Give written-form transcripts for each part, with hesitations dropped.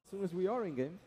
as soon as we are in game.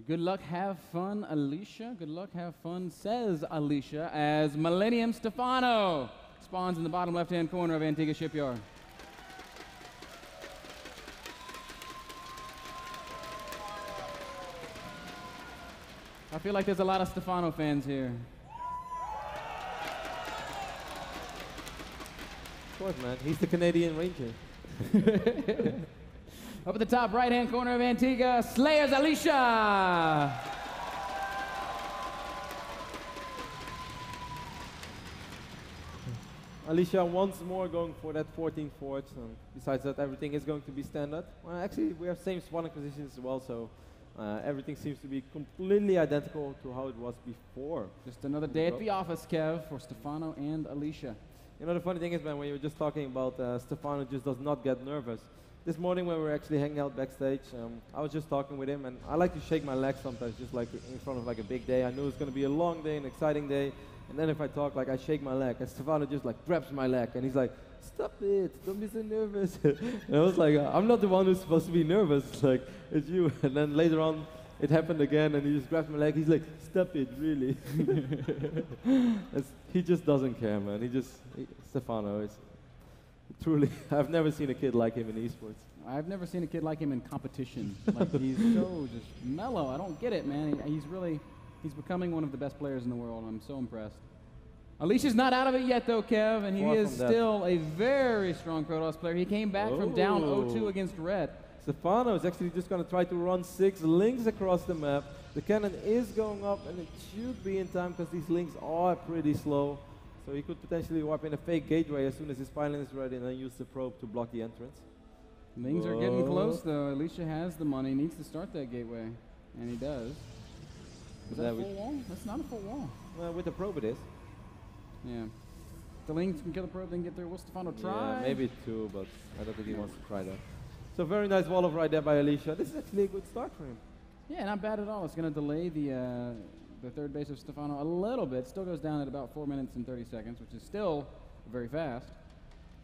Good luck, have fun, Alicia. Good luck, have fun, says Alicia, as Millennium Stephano spawns in the bottom left-hand corner of Antigua Shipyard. I feel like there's a lot of Stephano fans here. Of course, man. He's the Canadian Ranger. Up at the top right-hand corner of Antigua, Slayers Alicia. Alicia once more going for that 14 forts. Besides that, everything is going to be standard. Well, actually, we have same spawning positions as well, so everything seems to be completely identical to how it was before. Just another day at the office, Kev, for Stephano and Alicia. You know, the funny thing is, man, when you were just talking about Stephano just does not get nervous. This morning when we were actually hanging out backstage, I was just talking with him, and I like to shake my legs sometimes, just like in front of like a big day. I know it's going to be a long day, an exciting day, and then if I talk, like I shake my leg, and Stephano just like grabs my leg, and he's like, "Stop it, don't be so nervous." And I was like, I'm not the one who's supposed to be nervous, like, it's you. And then later on, it happened again, and he just grabs my leg, he's like, "Stop it, really." He just doesn't care, man. Stephano is truly, I've never seen a kid like him in esports. I've never seen a kid like him in competition. Like, he's so just mellow. I don't get it, man. He's becoming one of the best players in the world. I'm so impressed. Alicia's not out of it yet, though, Kev, and he is still a very strong Protoss player. He came back from down 0-2 against Red. Stephano is actually just going to try to run 6 links across the map. The cannon is going up, and it should be in time because these links are pretty slow. So he could potentially warp in a fake gateway as soon as his pylon is ready and then use the probe to block the entrance. Things are getting close, though. Alicia has the money, needs to start that gateway, and he does. Is that a full wall? That's not a full wall. With the probe it is. Yeah. The links can kill the probe, then get there. Will Stephano try? Yeah, maybe 2, but I don't think he wants to try that. So very nice wall of right there by Alicia. This is actually a good start for him. Yeah, not bad at all. It's going to delay the third base of Stephano a little bit. Still goes down at about 4 minutes and 30 seconds, which is still very fast.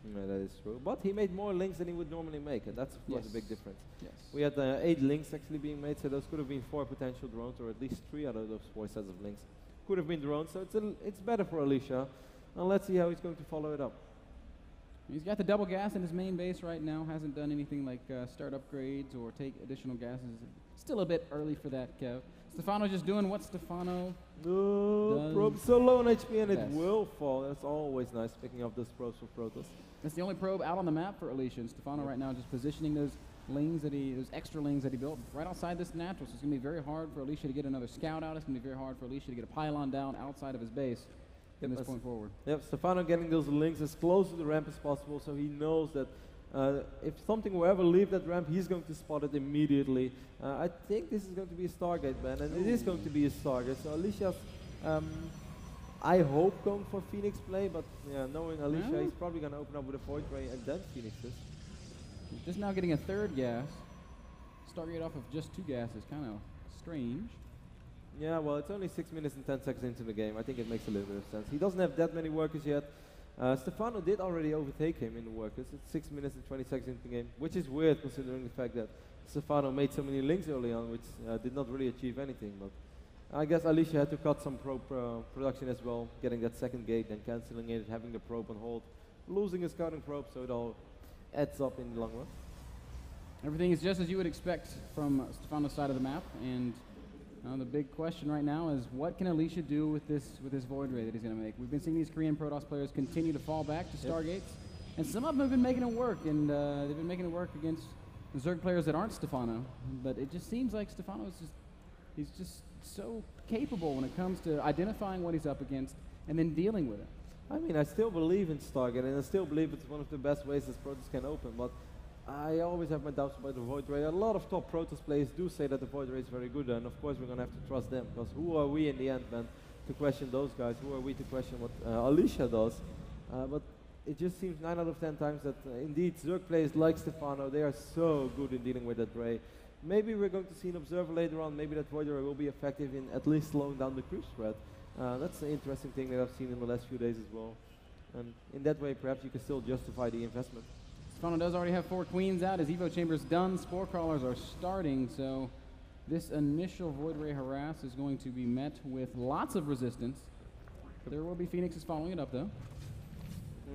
Yeah, that is true. But he made more links than he would normally make, and that's of course a big difference. Yes. We had 8 links actually being made, so those could have been 4 potential drones, or at least 3 out of those 4 sets of links could have been drones. So it's better for Alicia, and let's see how he's going to follow it up. He's got the double gas in his main base right now. Hasn't done anything like start upgrades or take additional gases. Still a bit early for that, Kev. Stephano just doing what Stephano does. Probe so low on HP and it will fall. That's always nice, picking up those probes for Protoss. That's the only probe out on the map for Alicia. And Stephano right now just positioning those extra lings that he built right outside this natural. So it's going to be very hard for Alicia to get another scout out. It's going to be very hard for Alicia to get a pylon down outside of his base from this point forward. Yep, Stephano getting those links as close to the ramp as possible, so he knows that if something will ever leave that ramp, he's going to spot it immediately. I think this is going to be a Stargate, man, and it is going to be a Stargate. So Alicia's, I hope, going for Phoenix play, but yeah, knowing Alicia, he's probably going to open up with a Void Ray and then Phoenixes. He's just now getting a third gas. Stargate off of just 2 gases, kind of strange. Yeah, well, it's only 6 minutes and 10 seconds into the game. I think it makes a little bit of sense. He doesn't have that many workers yet. Stephano did already overtake him in the workers. It's 6 minutes and 20 seconds into the game, which is weird considering the fact that Stephano made so many links early on, which did not really achieve anything. But I guess Alicia had to cut some probe production as well, getting that second gate, then cancelling it, having the probe on hold, losing a scouting probe, so it all adds up in the long run. Everything is just as you would expect from Stephano's side of the map, and the big question right now is what can Alicia do with this Void Ray that he's going to make? We've been seeing these Korean Protoss players continue to fall back to Stargates, and some of them have been making it work, and they've been making it work against the Zerg players that aren't Stephano. But it just seems like Stephano is he's just so capable when it comes to identifying what he's up against and then dealing with it. I mean, I still believe in Stargate, and I still believe it's one of the best ways this Protoss can open, but I always have my doubts about the Void Ray. A lot of top Protoss players do say that the Void Ray is very good, and of course we're going to have to trust them, because who are we in the end, man, to question those guys? Who are we to question what Alicia does? But it just seems 9 out of 10 times that indeed Zerg players like Stephano, they are so good in dealing with that Ray. Maybe we're going to see an Observer later on. Maybe that Void Ray will be effective in at least slowing down the creep spread. That's an interesting thing that I've seen in the last few days as well. And in that way, perhaps you can still justify the investment. Stephano does already have 4 queens out. His Evo chamber's done. Spore crawlers are starting, so this initial Void Ray harass is going to be met with lots of resistance. There will be Phoenixes following it up, though.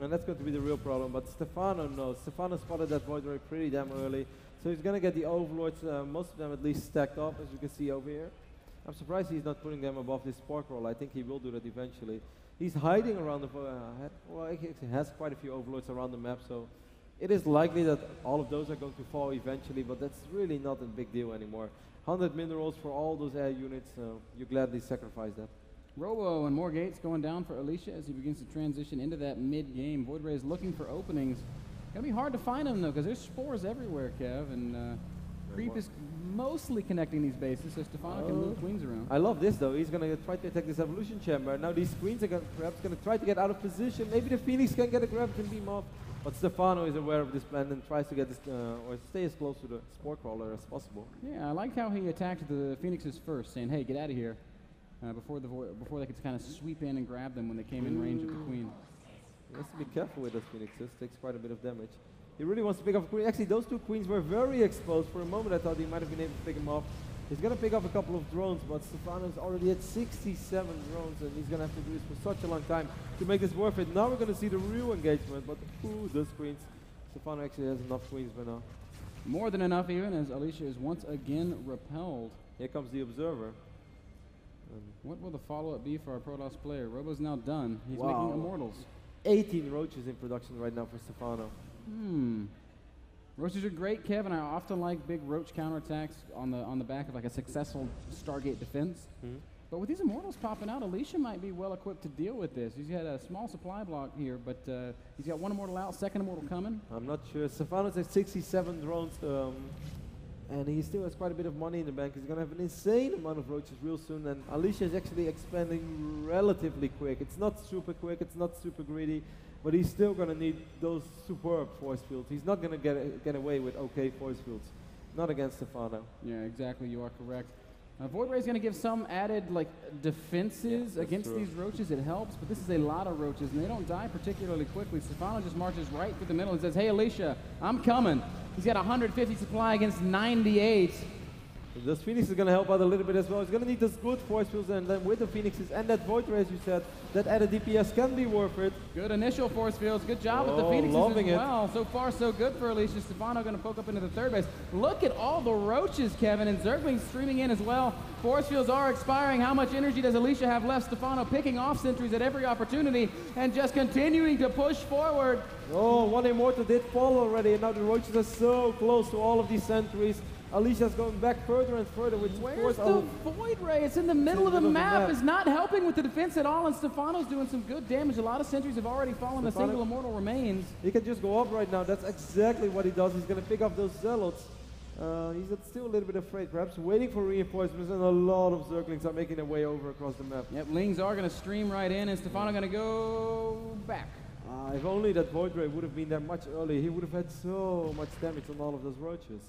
And that's going to be the real problem, but Stephano knows. Stephano spotted that Void Ray pretty damn early, so he's going to get the Overlords, most of them at least stacked up, as you can see over here. I'm surprised he's not putting them above this Spore Crawler. I think he will do that eventually. He's hiding around the, well, he actually has quite a few Overlords around the map, so it is likely that all of those are going to fall eventually, but that's really not a big deal anymore. 100 minerals for all those air units, you gladly sacrifice that. Robo and more gates going down for Alicia as he begins to transition into that mid-game. Void Ray is looking for openings. Gonna be hard to find them though, because there's spores everywhere, Kev, and Creep is mostly connecting these bases, so Stephano can move queens around. I love this though. He's gonna try to attack this evolution chamber. Now these queens are perhaps gonna try to get out of position. Maybe the Phoenix can get a grab and beam off. But Stephano is aware of this plan and tries to get this, or stay as close to the Spore Crawler as possible. Yeah, I like how he attacked the Phoenixes first, saying, "Hey, get out of here," before they could kind of sweep in and grab them when they came in range of the queen. He has to be careful with those Phoenixes. Takes quite a bit of damage. He really wants to pick up a queen. Actually, those 2 queens were very exposed. For a moment, I thought he might have been able to pick them off. He's going to pick up a couple of drones, but Stephano's already at 67 drones, and he's going to have to do this for such a long time to make this worth it. Now we're going to see the real engagement, but those queens. Stephano actually has enough queens by now. More than enough even, as Alicia is once again repelled. Here comes the Observer. What will the follow-up be for our Protoss player? Robo's now done. He's making Immortals. 18 roaches in production right now for Stephano. Roaches are great, Kev, and I often like big roach counterattacks on the back of like a successful Stargate defense. But with these Immortals popping out, Alicia might be well equipped to deal with this. He's got a small supply block here, but he's got 1 Immortal out, 2nd Immortal coming. I'm not sure. Stephano's at 67 drones, and he still has quite a bit of money in the bank. He's going to have an insane amount of roaches real soon, and Alicia is actually expanding relatively quick. It's not super quick, it's not super greedy, but he's still going to need those superb force fields. He's not going to get away with okay force fields. Not against Stephano. Yeah, exactly. You are correct. Void Ray is going to give some added like defenses against these roaches. It helps, but this is a lot of roaches, and they don't die particularly quickly. Stephano just marches right through the middle and says, "Hey, Alicia, I'm coming." He's got 150 supply against 98. This Phoenix is going to help out a little bit as well. He's going to need those good force fields, and then with the Phoenixes and that Void Ray, as you said, that added DPS can be worth it. Good initial force fields. Good job with the Phoenixes as well. So far, so good for Alicia. Stephano going to poke up into the 3rd base. Look at all the roaches, Kevin, and Zergling's streaming in as well. Force fields are expiring. How much energy does Alicia have left? Stephano picking off sentries at every opportunity and just continuing to push forward. Oh, 1 Immortal did fall already, and now the roaches are so close to all of these sentries. Alicia's going back further and further with Where's the Void Ray? It's in the middle of the map. It's not helping with the defense at all, and Stephano's doing some good damage. A lot of sentries have already fallen. A single Immortal remains. He can just go up right now. That's exactly what he does. He's going to pick up those Zealots. He's still a little bit afraid, perhaps waiting for reinforcements, and a lot of Zerglings are making their way over across the map. Yep, Lings are going to stream right in, and Stephano going to go back. If only that Void Ray would have been there much earlier, he would have had so much damage on all of those roaches.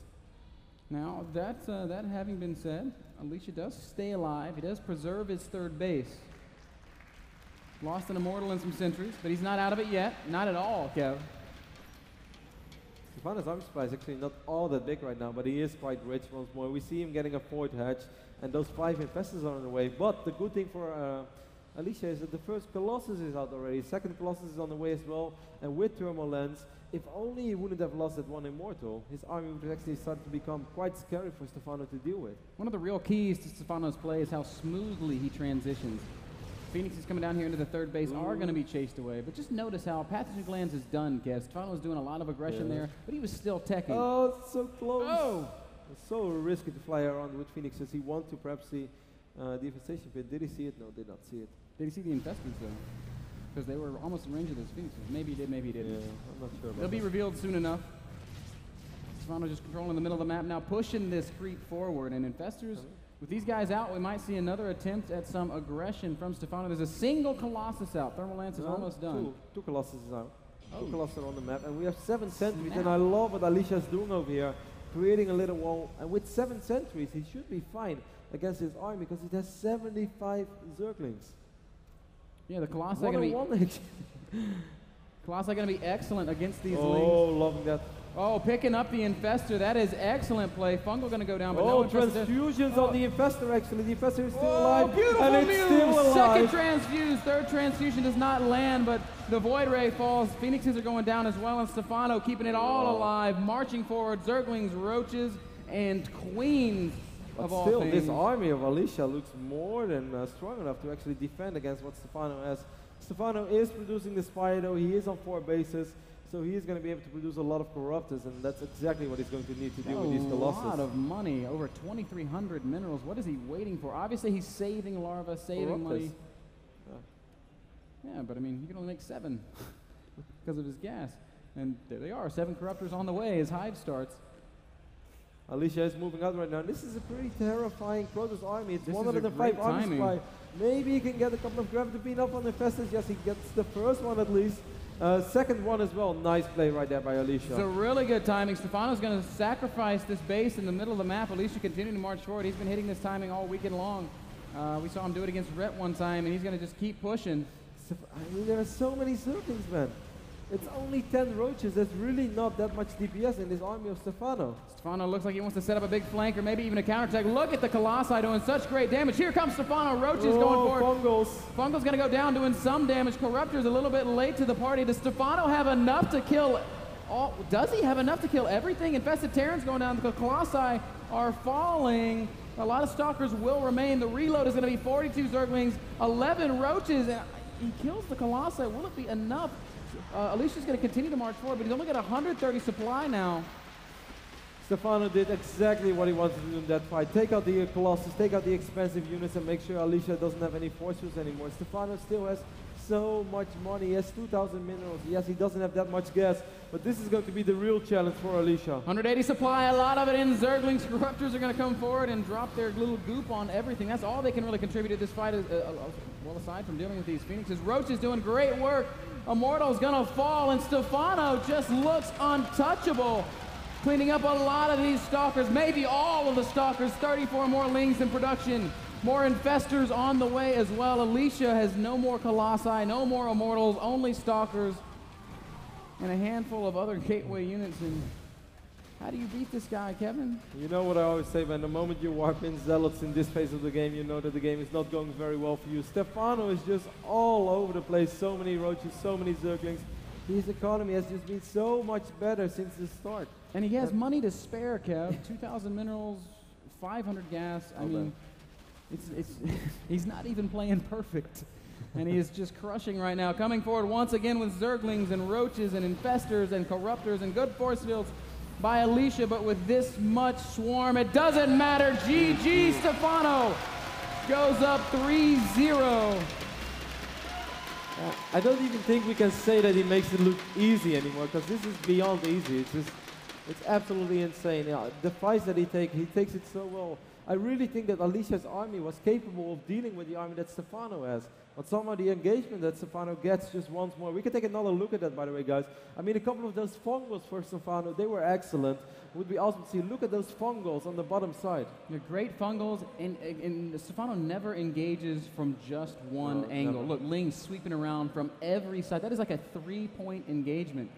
Now, that having been said, Alicia does stay alive. He does preserve his 3rd base. Lost an Immortal and some sentries, but he's not out of it yet. Not at all, Kev. Stephano's army supply is actually not all that big right now, but he is quite rich once more. We see him getting a 4th hatch, and those 5 infestors are on the way. But the good thing for Alicia is that the 1st Colossus is out already. 2nd Colossus is on the way as well, and with Thermal Lens, if only he wouldn't have lost that 1 Immortal, his army would actually start to become quite scary for Stephano to deal with. One of the real keys to Stephano's play is how smoothly he transitions. Phoenix is coming down here into the 3rd base, are going to be chased away, but just notice how Pathogen Glands is done, Kev. Stephano was doing a lot of aggression there, but he was still teching. Oh, so close. Oh! It's so risky to fly around with Phoenixes. He wanted to perhaps see the infestation pit. Did he see it? No, did not see it. Did he see the infestors though? Because they were almost in range of those Phoenixes. Maybe he did, maybe he didn't. Yeah, I'm not sure about They'll be revealed soon enough. Stephano just controlling the middle of the map now, pushing this creep forward. And infestors, with these guys out, we might see another attempt at some aggression from Stephano. There's a single Colossus out. Thermal Lance is almost done. Two Colossus is out. 2 Colossus on the map. And we have 7 sentries. And I love what Alicia's doing over here. Creating a little wall. And with 7 sentries, he should be fine against his army because it has 75 Zerglings. Yeah, the Colossi are going to be... Colossi going to be excellent against these Oh, lings. loving that. Oh, picking up the Infestor. That is excellent play. Fungal going to go down, but no transfusions on the Infestor, actually. The Infestor is still alive. Beautiful and it's move. still alive. Second transfuse. Third transfusion does not land, but the Void Ray falls. Phoenixes are going down as well, and Stephano keeping it all alive, marching forward. Zerglings, Roaches, and Queens of all still, things. this army of Alicia looks more than strong enough to actually defend against what Stephano has. Stephano is producing the Spire, though. He is on 4 bases. So he is going to be able to produce a lot of Corruptors, and that's exactly what he's going to need to do with these Colossus. A lot of money, over 2,300 minerals. What is he waiting for? Obviously, he's saving larva, saving money. Yeah, but I mean, he can only make 7 because of his gas. And there they are, 7 Corruptors on the way as Hive starts. Alicia is moving out right now. This is a pretty terrifying Protoss army. It's 105 army timing. supply. Maybe he can get a couple of Gravity Beam up on the Infestors. Yes, he gets the first one at least. Second one as well. Nice play right there by Alicia. It's a really good timing. Stephano's going to sacrifice this base in the middle of the map. Alicia continuing to march forward. He's been hitting this timing all weekend long. We saw him do it against Rhett one time, and he's going to just keep pushing. I mean, there are so many Zerglings, man. It's only 10 Roaches. There's really not that much DPS in this army of Stephano. Stephano looks like he wants to set up a big flank or maybe even a counterattack. Look at the Colossi doing such great damage. Here comes Stephano. Roaches going forward. Fungals. Fungal's going to go down doing some damage. Corruptor's a little bit late to the party. Does Stephano have enough to kill all? Does he have enough to kill everything? Infested Terrans going down. The Colossi are falling. A lot of Stalkers will remain. The reload is going to be 42 Zerglings, 11 Roaches. And he kills the Colossi. Will it be enough? Alicia's going to continue to march forward, but he's only got 130 supply now. Stephano did exactly what he wanted to do in that fight. Take out the Colossus, take out the expensive units, and make sure Alicia doesn't have any forces anymore. Stephano still has so much money. He has 2,000 minerals. Yes, he doesn't have that much gas, but this is going to be the real challenge for Alicia. 180 supply, a lot of it in Zerglings. Corruptors are going to come forward and drop their little goop on everything. That's all they can really contribute to this fight, well, aside from dealing with these Phoenixes. Roach is doing great work. Immortal's going to fall, and Stephano just looks untouchable. Cleaning up a lot of these Stalkers, maybe all of the Stalkers. 34 more Lings in production. More Infestors on the way as well. Alicia has no more Colossi, no more Immortals, only Stalkers, and a handful of other gateway units. And how do you beat this guy, Kevin? You know what I always say, man, the moment you warp in Zealots in this phase of the game, you know that the game is not going very well for you. Stephano is just all over the place. So many Roaches, so many Zerglings. His economy has just been so much better since the start. And he has money to spare, Kev. 2,000 minerals, 500 gas. I mean, he's not even playing perfect. And he is just crushing right now. Coming forward once again with Zerglings and Roaches and Infestors and Corruptors and good force fields by Alicia, but with this much swarm, it doesn't matter. GG, Stephano goes up 3-0. I don't even think we can say that he makes it look easy anymore, because this is beyond easy. It's absolutely insane. Yeah, the fights that he takes it so well. I really think that Alicia's army was capable of dealing with the army that Stephano has. But somehow the engagement that Stephano gets just once more. We can take another look at that, by the way, guys. I mean, a couple of those fungals for Stephano, they were excellent. It would be awesome to see. Look at those fungals on the bottom side. They're great fungals, and Stephano never engages from just one angle. Never. Look, Ling's sweeping around from every side. That is like a 3-point engagement.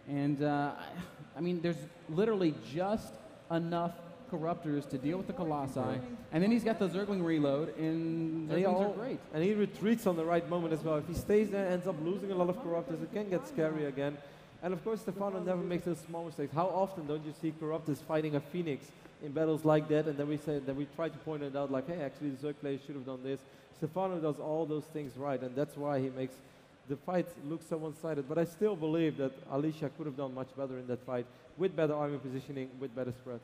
And, I mean, there's literally just enough Corruptors to deal with the Colossi, and then he's got the Zergling reload, and Zerglings are great. And he retreats on the right moment as well. If he stays there, ends up losing a lot of Corruptors, it can get scary again. And of course, Stephano never makes those small mistakes. How often don't you see Corruptors fighting a Phoenix in battles like that, and then we try to point it out like, hey, actually the Zerg players should have done this. Stephano does all those things right, and that's why he makes the fight look so one-sided. But I still believe that Alicia could have done much better in that fight, with better army positioning, with better spread.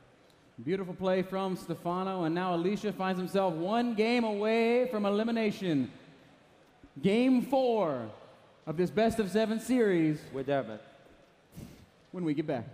Beautiful play from Stephano, and now Alicia finds himself one game away from elimination. Game 4 of this best-of-7 series. We're there, man. When we get back.